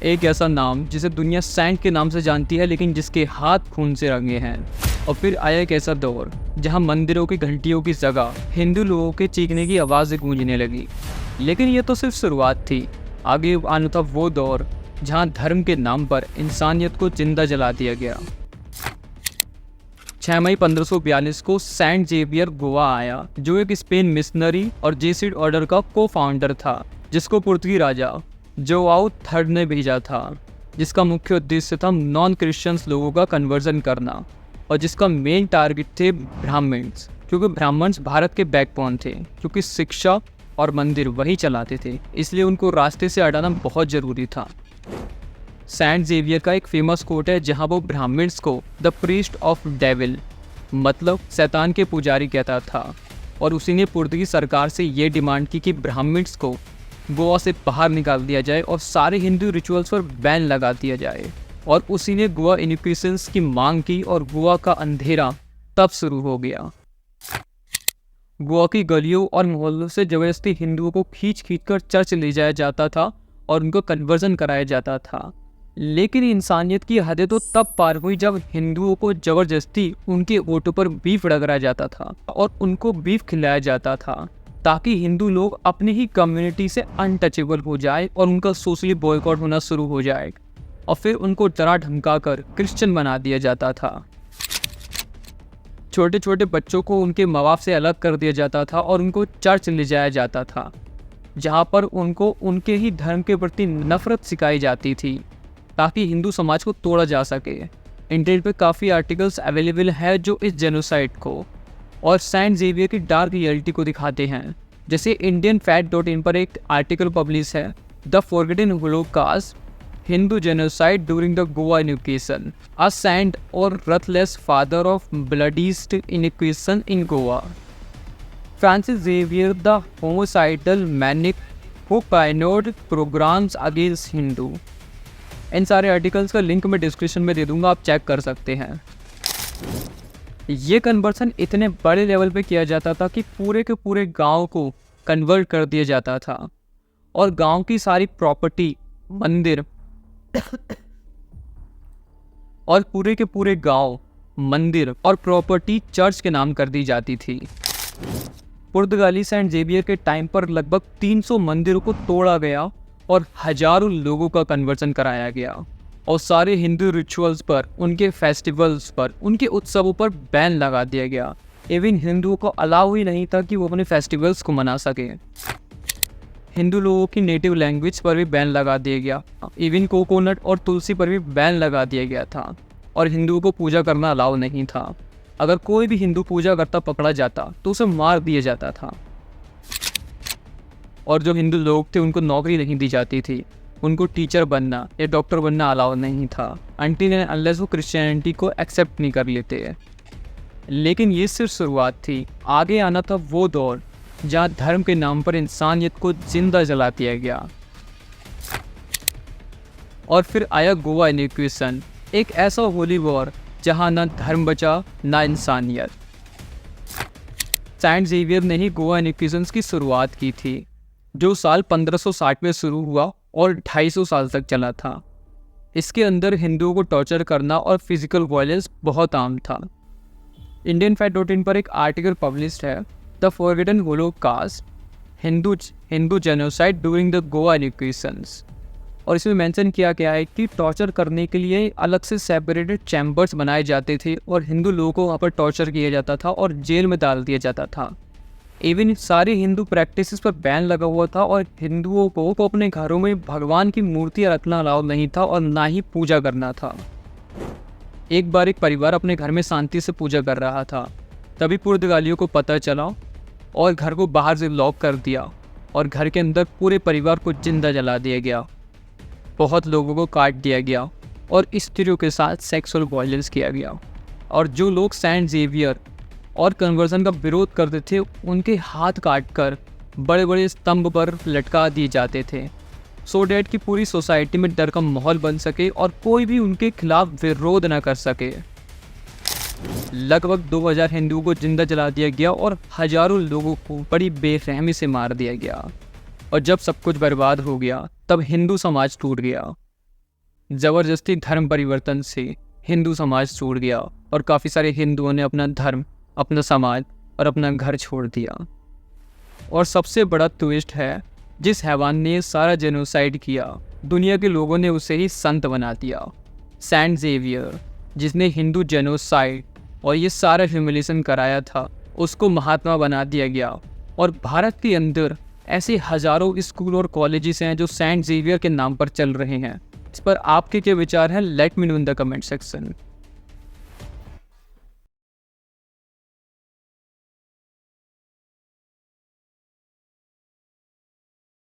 एक ऐसा नाम जिसे दुनिया सैंड के नाम से जानती है, लेकिन जिसके हाथ खून से रंगे हैं। और फिर आया एक ऐसा दौर जहां मंदिरों की घंटियों की जगह हिंदू लोगों के चीखने की आवाज़ें गूंजने लगी। लेकिन यह तो सिर्फ शुरुआत थी। आगे आना था वो दौर जहां धर्म के नाम पर इंसानियत को जिंदा जला दिया गया। 6 मई 1542 को सेंट जेवियर गोवा आया, जो एक स्पेन मिशनरी और जेसिड ऑर्डर का को फाउंडर था, जिसको पुर्तगी राजा जोआउ थर्ड ने भेजा था, जिसका मुख्य उद्देश्य था नॉन क्रिश्चियंस लोगों का कन्वर्जन करना, और जिसका मेन टारगेट थे ब्राह्मण्स, क्योंकि ब्राह्मण्स भारत के बैकबोन थे, क्योंकि शिक्षा और मंदिर वही चलाते थे, इसलिए उनको रास्ते से हटाना बहुत ज़रूरी था। सेंट जेवियर का एक फेमस कोट है जहां वो ब्राह्मण्स को द प्रीस्ट ऑफ डेविल, मतलब शैतान के पुजारी कहता था, और उसी ने पुर्तगी सरकार से ये डिमांड की कि ब्राह्मण्स को गोवा से बाहर निकाल दिया जाए और सारे हिंदू रिचुअल्स पर बैन लगा दिया जाए। और उसी ने गोवा इनिक्विशंस की मांग की और गोवा का अंधेरा तब शुरू हो गया। गोवा की गलियों और मोहल्लों से जबरदस्ती हिंदुओं को खींच कर चर्च ले जाया जाता था और उनको कन्वर्जन कराया जाता था। लेकिन इंसानियत की हदें तो तब पार हुई जब हिंदुओं को जबरदस्ती उनके वोटों पर बीफ रगड़ा जाता था और उनको बीफ खिलाया जाता था, ताकि हिंदू लोग अपनी ही कम्युनिटी से अनटचेबल हो जाए और उनका सोशली बॉयकॉट होना शुरू हो जाए, और फिर उनको डरा धमका कर क्रिश्चियन बना दिया जाता था। छोटे छोटे बच्चों को उनके माँ बाप से अलग कर दिया जाता था और उनको चर्च ले जाया जाता था, जहाँ पर उनको उनके ही धर्म के प्रति नफरत सिखाई जाती थी, ताकि हिंदू समाज को तोड़ा जा सके। इंटरनेट पे काफ़ी आर्टिकल्स अवेलेबल है जो इस जेनोसाइड को और सेंट जेवियर की डार्क रियलिटी को दिखाते हैं। जैसे indianfact.in पर एक आर्टिकल पब्लिश है, the forgotten holocaust, Hindu genocide during the Goa inquisition, a saint और ruthless father of bloodiest inquisition in Goa, Francis Xavier the homicidal maniac who pioneered programs against Hindu. इन सारे आर्टिकल्स का लिंक मैं डिस्क्रिप्शन में दे दूंगा, आप चेक कर सकते हैं। ये कन्वर्सन इतने बड़े लेवल पे किया जाता था कि पूरे के पूरे गांव को कन्वर्ट कर दिया जाता था और गांव की सारी प्रॉपर्टी, मंदिर और पूरे के पूरे गांव, मंदिर और प्रॉपर्टी चर्च के नाम कर दी जाती थी। पुर्तगाली सेंट जेवियर के टाइम पर लगभग 300 मंदिरों को तोड़ा गया और हजारों लोगों का कन्वर्सन कराया गया, और सारे हिंदू रिचुअल्स पर, उनके फेस्टिवल्स पर, उनके उत्सवों पर बैन लगा दिया गया। इवन हिंदुओं को अलाउ ही नहीं था कि वो अपने फेस्टिवल्स को मना सके। हिंदू लोगों की नेटिव लैंग्वेज पर भी बैन लगा दिया गया। इवन कोकोनट और तुलसी पर भी बैन लगा दिया गया था, और हिंदुओं को पूजा करना अलाउ नहीं था। अगर कोई भी हिंदू पूजा करता पकड़ा जाता तो उसे मार दिया जाता था, और जो हिंदू लोग थे उनको नौकरी नहीं दी जाती थी। उनको टीचर बनना या डॉक्टर बनना अलाउ नहीं था, अनटिल एंड अनलेस वो क्रिश्चियनिटी को एक्सेप्ट नहीं कर लेते। लेकिन ये सिर्फ शुरुआत थी। आगे आना था वो दौर जहाँ धर्म के नाम पर इंसानियत को जिंदा जला दिया गया। और फिर आया गोवा इनिक्वेशन, एक ऐसा होली वॉर जहाँ ना धर्म बचा ना इंसानियत। सेंट जेवियर ने ही गोवा इनिक्वेशन की शुरुआत की थी, जो साल 1560 में शुरू हुआ और 250 साल तक चला था। इसके अंदर हिंदुओं को टॉर्चर करना और फिजिकल वायलेंस बहुत आम था। indianfact.in पर एक आर्टिकल पब्लिश्ड है, the forgotten holocaust, Hindu genocide during the Goa inquisitions, और इसमें मेंशन किया गया है कि टॉर्चर करने के लिए अलग से सेपरेटेड चैम्बर्स बनाए जाते थे और हिंदू लोगों को वहाँ पर टॉर्चर किया जाता था और जेल में डाल दिया जाता था। इवन सारे हिंदू प्रैक्टिसेस पर बैन लगा हुआ था और हिंदुओं को अपने घरों में भगवान की मूर्तियाँ रखना अलाउ नहीं था और ना ही पूजा करना था। एक बार एक परिवार अपने घर में शांति से पूजा कर रहा था, तभी पुर्तगालियों को पता चला और घर को बाहर से लॉक कर दिया और घर के अंदर पूरे परिवार को जिंदा जला दिया गया। बहुत लोगों को काट दिया गया और स्त्रियों के साथ सेक्सुअल वायलेंस किया गया। और जो लोग सेंट जेवियर और कन्वर्जन का विरोध करते थे उनके हाथ काटकर बड़े बड़े स्तंभ पर लटका दिए जाते थे, सो डैट कि पूरी सोसाइटी में डर का माहौल बन सके और कोई भी उनके खिलाफ विरोध न कर सके। लगभग 2000 हिंदुओं को जिंदा जला दिया गया और हजारों लोगों को बड़ी बेरहमी से मार दिया गया। और जब सब कुछ बर्बाद हो गया तब हिंदू समाज टूट गया। ज़बरदस्ती धर्म परिवर्तन से हिंदू समाज छूट गया और काफ़ी सारे हिंदुओं ने अपना धर्म, अपना समाज और अपना घर छोड़ दिया। और सबसे बड़ा ट्विस्ट है, जिस हैवान ने ये सारा जेनोसाइड किया, दुनिया के लोगों ने उसे ही संत बना दिया। सेंट जेवियर, जिसने हिंदू जेनोसाइड और ये सारा ह्यूमिलेशन कराया था, उसको महात्मा बना दिया गया। और भारत के अंदर ऐसे हज़ारों स्कूल और कॉलेजेस हैं जो सेंट जेवियर के नाम पर चल रहे हैं। इस पर आपके क्या विचार हैं? Let me know in the comment section.